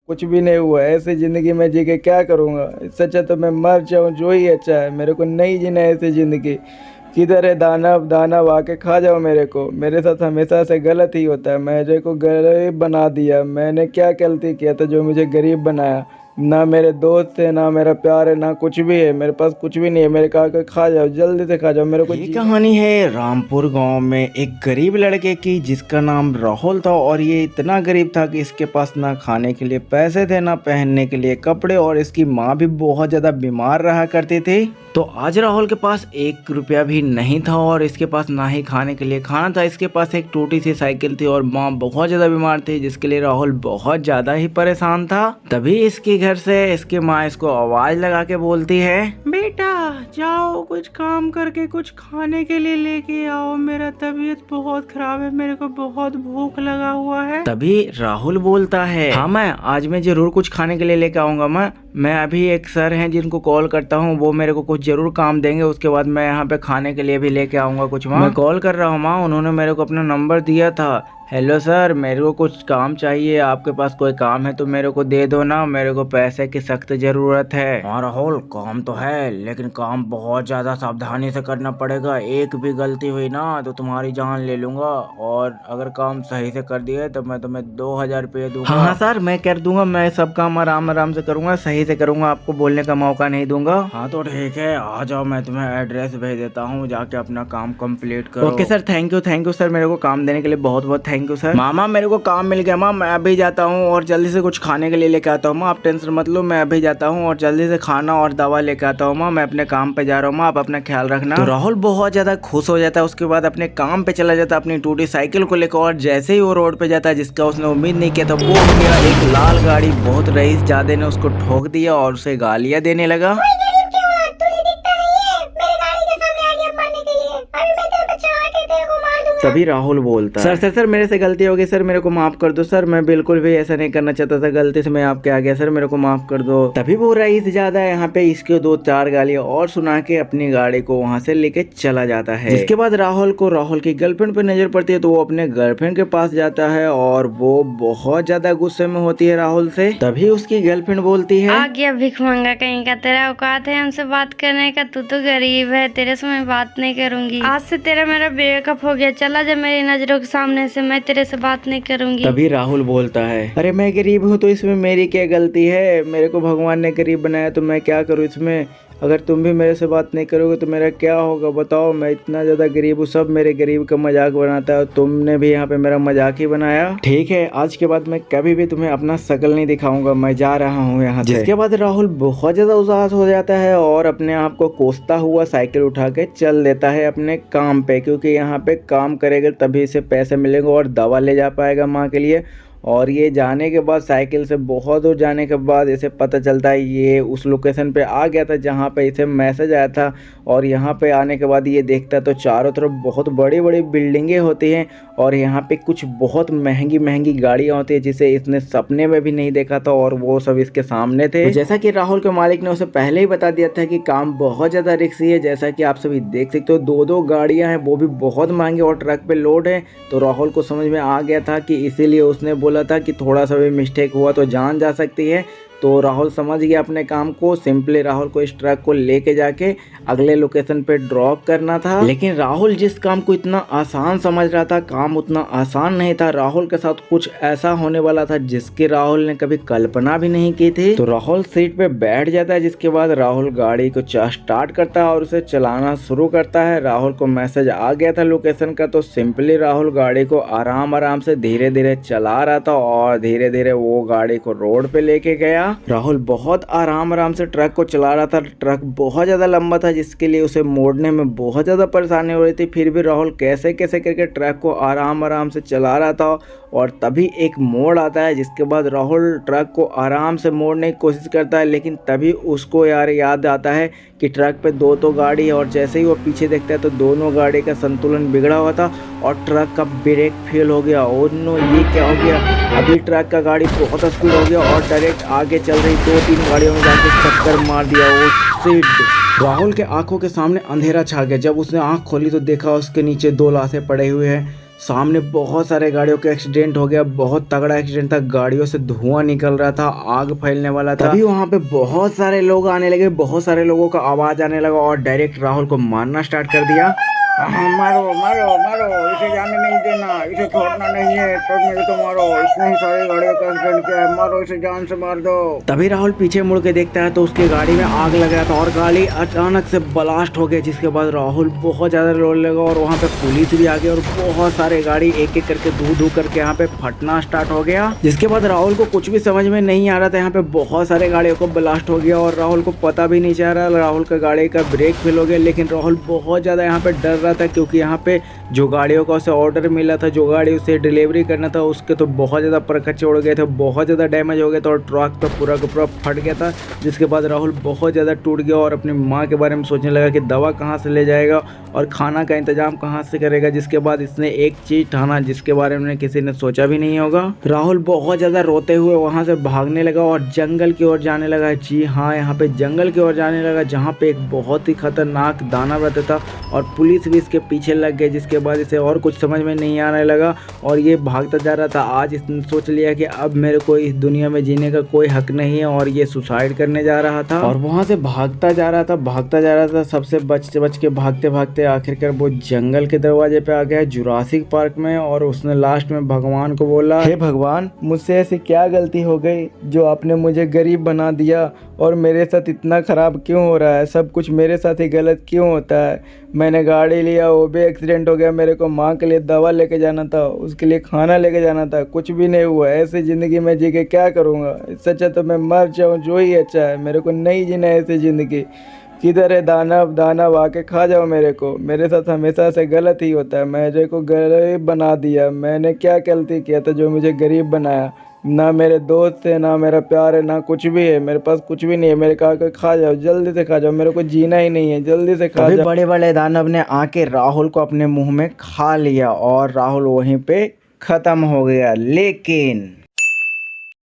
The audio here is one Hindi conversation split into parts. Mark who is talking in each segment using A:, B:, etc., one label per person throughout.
A: कुछ भी नहीं हुआ। ऐसी ज़िंदगी में जी के क्या करूँगा? इससे अच्छा तो मैं मर जाऊँ, जो ही अच्छा है। मेरे को नहीं जीना है ऐसी ज़िंदगी। किधर है दानव? दानव आके खा जाओ मेरे को। मेरे साथ हमेशा से गलत ही होता है। मेरे को गरीब बना दिया। मैंने क्या गलती किया था जो मुझे गरीब बनाया? ना मेरे दोस्त है, ना मेरा प्यार है, ना कुछ भी है। मेरे पास कुछ भी नहीं है। मेरे कहा के खा जाओ, जल्दी से खा जाओ, मेरे को
B: ये
A: जीना।
B: कहानी है रामपुर गांव में एक गरीब लड़के की जिसका नाम राहुल था। और ये इतना गरीब था कि इसके पास ना खाने के लिए पैसे थे, ना पहनने के लिए कपड़े, और इसकी माँ भी बहुत ज्यादा बीमार रहा करती थी। तो आज राहुल के पास 1 रुपया भी नहीं था और इसके पास ना ही खाने के लिए खाना था। इसके पास एक टूटी सी साइकिल थी और माँ बहुत ज्यादा बीमार थी, जिसके लिए राहुल बहुत ज्यादा ही परेशान था। तभी इसके घर से इसकी माँ इसको आवाज लगा के बोलती है, बेटा जाओ कुछ काम करके कुछ खाने के लिए लेके आओ, मेरा तबीयत बहुत खराब है, मेरे को बहुत भूख लगा हुआ है। तभी राहुल बोलता है, हाँ मैं आज मैं जरूर कुछ खाने के लिए लेके आऊंगा। मैं अभी एक सर हैं जिनको कॉल करता हूँ, वो मेरे को कुछ जरूर काम देंगे, उसके बाद मैं यहाँ पे खाने के लिए भी लेके आऊंगा कुछ। माँ मैं कॉल कर रहा हूँ माँ, उन्होंने मेरे को अपना नंबर दिया था। हेलो सर, मेरे को कुछ काम चाहिए, आपके पास कोई काम है तो मेरे को दे दो ना, मेरे को पैसे की सख्त जरूरत है। हाँ राहुल, काम तो है लेकिन काम बहुत ज्यादा सावधानी से करना पड़ेगा। एक भी गलती हुई ना तो तुम्हारी जान ले लूंगा, और अगर काम सही से कर दिए तो मैं तुम्हें 2000 रुपये दूंगा। हाँ सर, मैं कर दूंगा, मैं सब काम आराम आराम से करूंगा, सही से करूंगा, आपको बोलने का मौका नहीं दूंगा। हाँ तो ठीक है, आ जाओ, मैं तुम्हें एड्रेस भेज देता हूँ, जाके अपना काम कंप्लीट करो। Okay sir, thank you sir, मेरे को काम देने के लिए बहुत बहुत थैंक यू सर। मामा मेरे को काम मिल गया माँ, मैं अभी जाता हूँ और जल्दी से कुछ खाने के लिए लेके आता हूँ माँ, आप टेंशन मत लो, मैं अभी जाता हूँ और जल्दी से खाना और दवा लेके आता हूँ माँ, मैं अपने काम पे जा रहा हूँ माँ, आप अपना ख्याल रखना। तो राहुल बहुत ज्यादा खुश हो जाता है, उसके बाद अपने काम पे चला जाता है अपनी टूटी साइकिल को लेकर, और जैसे ही वो रोड पे जाता है जिसका उसने उम्मीद नहीं किया था, वो हो गया एक लाल गाड़ी। बहुत रईस जादे ने उसको ठोक दिया और उसे गालियां देने लगा। तभी राहुल बोलता है, सर मेरे से गलती हो गई सर, मेरे को माफ कर दो सर, मैं बिल्कुल भी ऐसा नहीं करना चाहता था, गलती से मैं आपके आ गया सर, मेरे को माफ कर दो। तभी वो रईस ज्यादा यहाँ पे इसके 2-4 गालियां और सुना के अपनी गाड़ी को वहाँ से लेके चला जाता है। जिसके बाद राहुल को राहुल की गर्लफ्रेंड पे नजर पड़ती है, तो वो अपने गर्लफ्रेंड के पास जाता है और वो बहुत ज्यादा गुस्से में होती है राहुल से। तभी उसकी गर्लफ्रेंड बोलती है,
C: आ गया भिख मंगा कहीं का, तेरा औकात है हमसे बात करने का? तू तो गरीब है, तेरे से मैं बात नहीं करूंगी, आज से तेरा मेरा ब्रेकअप हो गया, चला जा मेरी नजरों के सामने से, मैं तेरे से बात नहीं करूंगी।
B: तभी राहुल बोलता है, अरे मैं गरीब हूँ तो इसमें मेरी क्या गलती है? मेरे को भगवान ने गरीब बनाया तो मैं क्या करूँ इसमें? अगर तुम भी मेरे से बात नहीं करोगे तो मेरा क्या होगा बताओ? मैं इतना ज्यादा गरीब हूँ, सब मेरे गरीब का मजाक बनाता है, तुमने भी यहाँ पे मेरा मजाक ही बनाया। ठीक है, आज के बाद मैं कभी भी तुम्हें अपना शकल नहीं दिखाऊंगा, मैं जा रहा हूँ यहाँ से। जिसके बाद राहुल बहुत ज्यादा उदास हो जाता है और अपने आप को कोसता हुआ साइकिल उठा के चल देता है अपने काम पे, क्योंकि यहाँ पे काम करेगा तभी इसे पैसे मिलेंगे और दवा ले जा पाएगा माँ के लिए। और ये जाने के बाद साइकिल से बहुत दूर जाने के बाद इसे पता चलता है ये उस लोकेशन पे आ गया था जहाँ पे इसे मैसेज आया था। और यहाँ पे आने के बाद ये देखता तो चारों तरफ बहुत बड़ी बड़ी बिल्डिंगें होती हैं और यहाँ पे कुछ बहुत महंगी महंगी गाड़ियाँ होती है जिसे इसने सपने में भी नहीं देखा था, और वो सब इसके सामने थे। तो जैसा कि राहुल के मालिक ने उसे पहले ही बता दिया था कि काम बहुत ज़्यादा रिस्की है, जैसा कि आप सभी देख सकते हो 2-2 गाड़ियाँ हैं, वो भी बहुत महंगी और ट्रक पे लोड है। तो राहुल को समझ में आ गया था कि इसीलिए उसने बोला था कि थोड़ा सा भी मिस्टेक हुआ तो जान जा सकती है। तो राहुल समझ गया अपने काम को, सिंपली राहुल को इस ट्रक को लेके जाके अगले लोकेशन पे ड्रॉप करना था। लेकिन राहुल जिस काम को इतना आसान समझ रहा था, काम उतना आसान नहीं था। राहुल के साथ कुछ ऐसा होने वाला था जिसकी राहुल ने कभी कल्पना भी नहीं की थी। तो राहुल सीट पे बैठ जाता है, जिसके बाद राहुल गाड़ी को स्टार्ट करता है और उसे चलाना शुरू करता है। राहुल को मैसेज आ गया था लोकेशन का, तो सिंपली राहुल गाड़ी को आराम आराम से धीरे धीरे चला रहा था और धीरे धीरे वो गाड़ी को रोड पे लेके गया। राहुल बहुत आराम आराम से ट्रक को चला रहा था। ट्रक बहुत ज़्यादा लंबा था जिसके लिए उसे मोड़ने में बहुत ज़्यादा परेशानी हो रही थी, फिर भी राहुल कैसे कैसे करके ट्रक को आराम आराम से चला रहा था। और तभी एक मोड़ आता है, जिसके बाद राहुल ट्रक को आराम से मोड़ने की कोशिश करता है, लेकिन तभी उसको याद आता है कि ट्रक पे 2 तो गाड़ी है, और जैसे ही वो पीछे देखता है तो दोनों गाड़ी का संतुलन बिगड़ा हुआ था और ट्रक का ब्रेक फेल हो गया। और नो, ये क्या हो गया? अभी ट्रक का गाड़ी बहुत स्पीड हो गया और डायरेक्ट आगे चल रही 2-3 गाड़ियों में जाके टक्कर मार दिया। वो राहुल के आंखों के सामने अंधेरा छा गया। जब उसने आंख खोली तो देखा उसके नीचे 2 लाशें पड़े हुए हैं। सामने बहुत सारे गाड़ियों का एक्सीडेंट हो गया, बहुत तगड़ा एक्सीडेंट था, गाड़ियों से धुआं निकल रहा था, आग फैलने वाला था। तभी वहाँ पे बहुत सारे लोग आने लगे, बहुत सारे लोगों का आवाज आने लगा और डायरेक्ट राहुल को मारना स्टार्ट कर दिया। मारो मारो मारो, इसे जाने नहीं देना, इसे छोड़ना नहीं है, सब मेरे को मारो, इसने ही सारी गाड़ियों का एक्सीडेंट किया है, मारो इसे, जान से मार दो। तभी राहुल पीछे मुड़ के देखता है तो उसकी गाड़ी में आग लग रहा था और गाड़ी अचानक से ब्लास्ट हो गई, जिसके बाद राहुल बहुत ज्यादा रोने लगा और वहाँ पे पुलिस भी आ गई और बहुत सारे गाड़ी एक एक करके धू करके यहाँ पे फटना स्टार्ट हो गया। जिसके बाद राहुल को कुछ भी समझ में नहीं आ रहा था, यहाँ पे बहुत सारे गाड़ियों को ब्लास्ट हो गया और राहुल को पता भी नहीं चल रहा, राहुल का गाड़ी का ब्रेक फेल हो गया। लेकिन राहुल बहुत ज्यादा यहाँ पे डर था, क्योंकि यहाँ पे जो गाड़ियों का उसे ऑर्डर मिला था, जो गाड़ी उसे डिलीवरी करना था, उसके तो बहुत ज़्यादा परखच्चे उड़ गए थे, बहुत ज़्यादा डैमेज हो गया था और ट्रक तो पूरा का पूरा फट गया था। जिसके बाद राहुल बहुत ज़्यादा टूट गया और अपनी माँ के बारे में सोचने लगा कि दवा कहाँ से ले जाएगा और खाना का इंतजाम कहाँ से करेगा। जिसके बाद इसने एक चीज़ ठाना जिसके बारे में किसी ने सोचा भी नहीं होगा। राहुल बहुत ज़्यादा रोते हुए वहाँ से भागने लगा और जंगल की ओर जाने लगा। जी हाँ, यहाँ पे जंगल की ओर जाने लगा, जहाँ पे एक बहुत ही खतरनाक दानव रहता था और पुलिस भी इसके पीछे लग गए। जिसके बाद इसे और कुछ समझ में नहीं आने लगा और ये भागता जा रहा था। आज इसने सोच लिया कि अब मेरे को इस दुनिया में जीने का कोई हक नहीं है और ये सुसाइड करने जा रहा था और वहाँ से भागता जा रहा था, सबसे बच के भागते भागते आखिरकार वो जंगल के दरवाजे पे आ गया, जुरासिक पार्क में। और उसने लास्ट में भगवान को बोला,
A: हे भगवान, मुझसे ऐसी क्या गलती हो गई जो आपने मुझे गरीब बना दिया और मेरे साथ इतना ख़राब क्यों हो रहा है? सब कुछ मेरे साथ ही गलत क्यों होता है? मैंने गाड़ी लिया, वो भी एक्सीडेंट हो गया, मेरे को माँ के लिए दवा लेके जाना था, उसके लिए खाना लेके जाना था, कुछ भी नहीं हुआ। ऐसी ज़िंदगी में जी के क्या करूँगा? इससे अच्छा तो मैं मर जाऊँ, जो ही अच्छा है। मेरे को नहीं जीना है ऐसी ज़िंदगी। किधर है दानव? दानव आके खा जाओ मेरे को। मेरे साथ हमेशा से गलत ही होता है, मेरे को गरीब बना दिया। मैंने क्या गलती किया था जो मुझे गरीब बनाया? ना मेरे दोस्त है, ना मेरा प्यार है, ना कुछ भी है, मेरे पास कुछ भी नहीं है। मेरे कहा के खा जाओ, जल्दी से खा जाओ, मेरे को जीना ही नहीं है, जल्दी से खा जाओ।
B: बड़े बड़े दानव ने आके राहुल को अपने मुंह में खा लिया और राहुल वहीं पे खत्म हो गया। लेकिन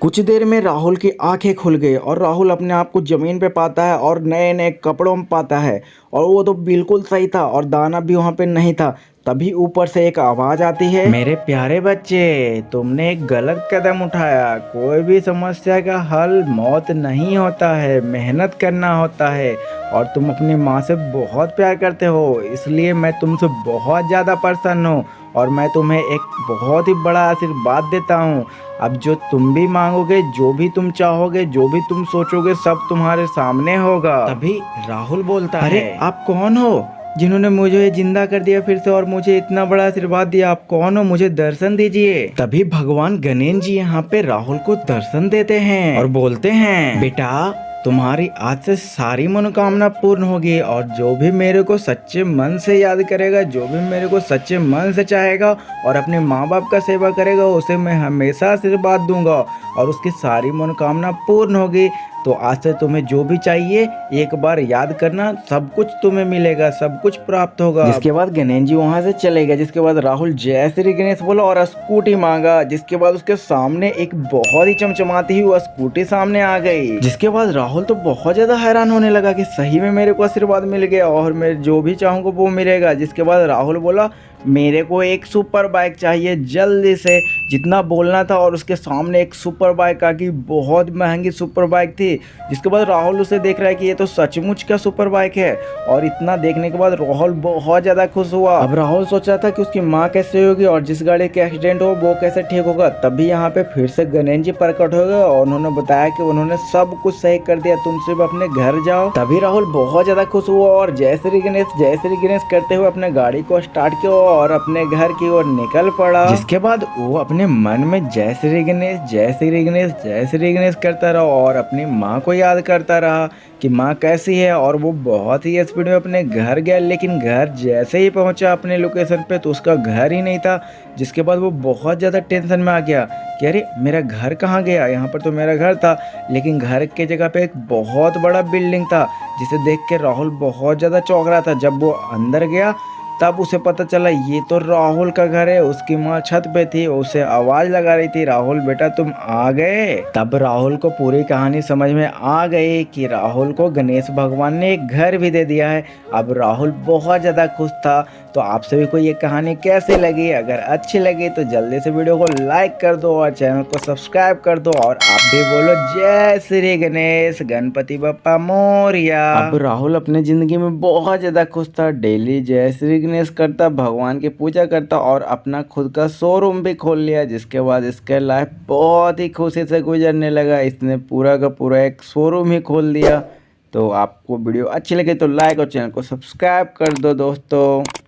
B: कुछ देर में राहुल की आंखें खुल गई और राहुल अपने आप को जमीन पे पाता है और नए नए कपड़ों में पाता है और वो तो बिल्कुल सही था और दाना भी वहाँ पे नहीं था। तभी ऊपर से एक आवाज आती है, मेरे प्यारे बच्चे, तुमने एक गलत कदम उठाया। कोई भी समस्या का हल मौत नहीं होता है, मेहनत करना होता है और तुम अपनी माँ से बहुत प्यार करते हो, इसलिए मैं तुमसे बहुत ज़्यादा प्रसन्न हूँ और मैं तुम्हें एक बहुत ही बड़ा आशीर्वाद देता हूँ। अब जो तुम भी मांगोगे, जो भी तुम चाहोगे, जो भी तुम सोचोगे, सब तुम्हारे सामने होगा। तभी राहुल बोलता है, अरे आप कौन हो जिन्होंने मुझे जिंदा कर दिया फिर से और मुझे इतना बड़ा आशीर्वाद दिया? आप कौन हो? मुझे दर्शन दीजिए। तभी भगवान गणेश जी यहाँ पे राहुल को दर्शन देते हैं और बोलते हैं, बेटा, तुम्हारी आज से सारी मनोकामना पूर्ण होगी और जो भी मेरे को सच्चे मन से याद करेगा, जो भी मेरे को सच्चे मन से चाहेगा और अपने माँ बाप का सेवा करेगा, उसे मैं हमेशा आशीर्वाद दूंगा और उसकी सारी मनोकामना पूर्ण होगी। तो आज से तुम्हें जो भी चाहिए एक बार याद करना, सब कुछ तुम्हें मिलेगा, सब कुछ प्राप्त होगा। जिसके बाद गणेश जी वहां से चले गए। जिसके बाद राहुल जय श्री गणेश बोला और स्कूटी मांगा। जिसके बाद उसके सामने एक बहुत ही चमचमाती हुई स्कूटी सामने आ गई। जिसके बाद राहुल तो बहुत ज्यादा हैरान होने लगा कि सही में मेरे को आशीर्वाद मिल गया और मैं जो भी चाहूंगा वो मिलेगा। जिसके बाद राहुल बोला, मेरे को एक सुपर बाइक चाहिए जल्दी से, जितना बोलना था। और उसके सामने एक सुपर बाइक आ गई, बहुत महंगी सुपर बाइक थी। जिसके बाद राहुल उसे देख रहा है कि ये तो सचमुच का सुपर बाइक है और इतना देखने के बाद राहुल बहुत ज़्यादा खुश हुआ। अब राहुल सोच रहा था कि उसकी माँ कैसे होगी और जिस गाड़ी का एक्सीडेंट हो वो कैसे ठीक होगा। तभी यहाँ पे फिर से गणेश जी प्रकट हो गए और उन्होंने बताया कि उन्होंने सब कुछ सही कर दिया, तुम सिर्फ अपने घर जाओ। तभी राहुल बहुत ज़्यादा खुश हुआ और जय श्री गणेश करते हुए अपने गाड़ी को स्टार्ट किया और अपने घर की ओर निकल पड़ा। जिसके बाद वो अपने मन में जय श्री गणेश, जय श्री गणेश, जय श्री गणेश करता रहा और अपनी माँ को याद करता रहा कि माँ कैसी है। और वो बहुत ही स्पीड में अपने घर गया, लेकिन घर जैसे ही पहुंचा अपने लोकेशन पे तो उसका घर ही नहीं था। जिसके बाद वो बहुत ज़्यादा टेंशन में आ गया कि अरे मेरा घर कहाँ गया, यहाँ पर तो मेरा घर था। लेकिन घर के जगह पे एक बहुत बड़ा बिल्डिंग था, जिसे देख के राहुल बहुत ज़्यादा चौंक रहा था। जब वो अंदर गया तब उसे पता चला ये तो राहुल का घर है। उसकी माँ छत पे थी, उसे आवाज लगा रही थी, राहुल बेटा तुम आ गए। तब राहुल को पूरी कहानी समझ में आ गई कि राहुल को गणेश भगवान ने एक घर भी दे दिया है। अब राहुल बहुत ज़्यादा खुश था। तो आप सभी को ये कहानी कैसी लगी? अगर अच्छी लगी तो जल्दी से वीडियो को लाइक कर दो और चैनल को सब्सक्राइब कर दो और आप भी बोलो जय श्री गणेश, गणपति बप्पा मोरया। अब राहुल अपने जिंदगी में बहुत ज़्यादा खुश था। डेली जय श्री गणेश करता, भगवान की पूजा करता और अपना खुद का शोरूम भी खोल लिया, जिसके बाद इसका लाइफ बहुत ही खुशी से गुजरने लगा। इसने पूरा का पूरा एक शोरूम ही खोल दिया। तो आपको वीडियो अच्छी लगे तो लाइक और चैनल को सब्सक्राइब कर दो दोस्तों।